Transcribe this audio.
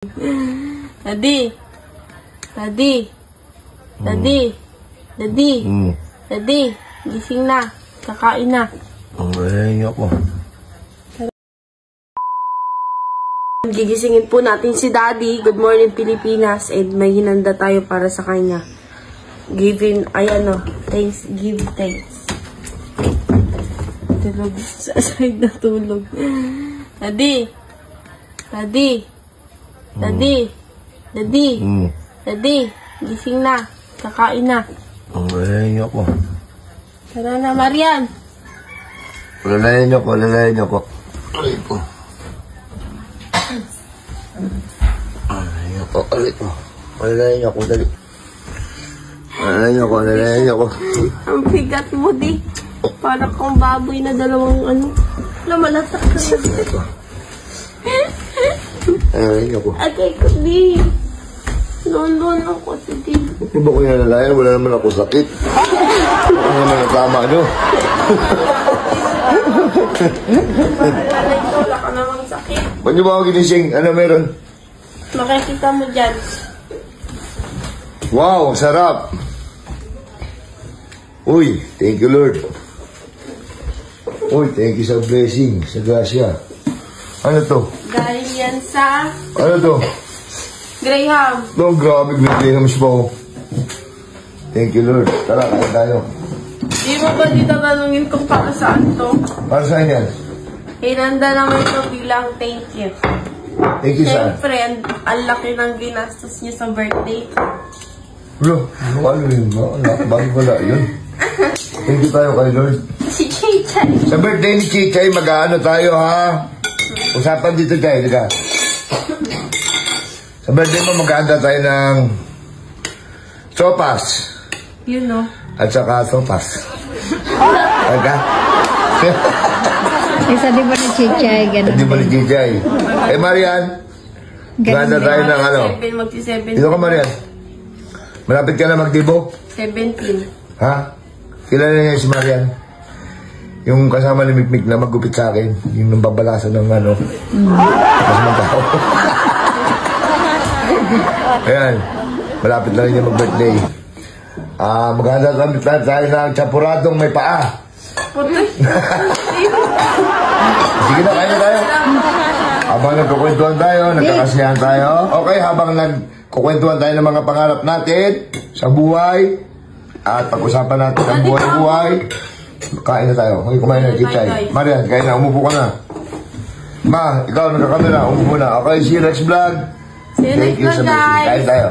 Daddy. Daddy. Daddy. Daddy. Daddy. Gising na. Kakain na. Ang galing ako. Gigisingin po natin si Daddy. Good morning, Pilipinas. And may hinanda tayo para sa kanya. Giving, thanks, give thanks. Tulog sa side na tulog. Daddy. Daddy. Daddy. Daddy. Daddy. Gising na. Kakain na. Ang galing ako. Tara na, Marian. Lalayan ako. Aray ko. Lalayan ako, dali. Lalayan ako. Ang bigat mo, di. Parang kang baboy na dalawang Lamalatak ka na. Lalayan ako. Agay ko, di. London ako, di. Huwag ba ko yung lalayan? Wala naman ako sakit. Ano naman ang tama nyo? Wala ka namang sakit. Ba't nyo ba ako ginising? Ano meron? Makikita mo dyan. Wow, sarap! Uy, thank you Lord. Uy, thank you sa blessing, sa grasya. Ano to? Galing yan sa Ano to? Graham. No, grabe, Graham pa ako. Thank you Lord. Tara, kain tayo. Di mo ba dito tanungin kung para saan to? Para saan yan? Hinanda naman ito bilang thank you. Thank you saan? Siyempre, ang laki ng ginastos niyo sa birthday. Bro, ano yun ba? Bakit wala yun? Thank you tayo kay Lord. Si Chichay. Sa birthday ni Chichay, mag-ano tayo ha? Usapan dito tayo, diga. Sa birthday mo, mag-aanda tayo ng sopas. You know. At saka sopas. Aga? Isa di ba ni Chichay? Ganun. Hindi ba ni Chichay? Eh, Marian, mag-aanda tayo ng ano? Magsi-17. Dito ka, Marian. Malapit ka na magdibo? 17. Ha? Kilala niya si Marian? Yung kasama ni Mikmik na maggupit sa akin. Yung nambabalasan ng ano. Mas magkao. Ayan. Malapit na rin niya mag-birthday. Maganda kami tayo ng chapuradong may paa. Putoy. Sige na, kaya tayo. Habang nagkukwentuhan tayo, nagkakasiyahan tayo. Okay, habang nagkukwentuhan tayo ng mga pangarap natin sa buhay at pag-usapan natin ang buhay-buhay, kain na tayo. Okay, kumain na, Chichay. Marian, kain na, umupo ka na. Ma, ikaw nagkakamera, umupo na. Okay, si Rex Vlog. See you next vlog, guys. Kain tayo.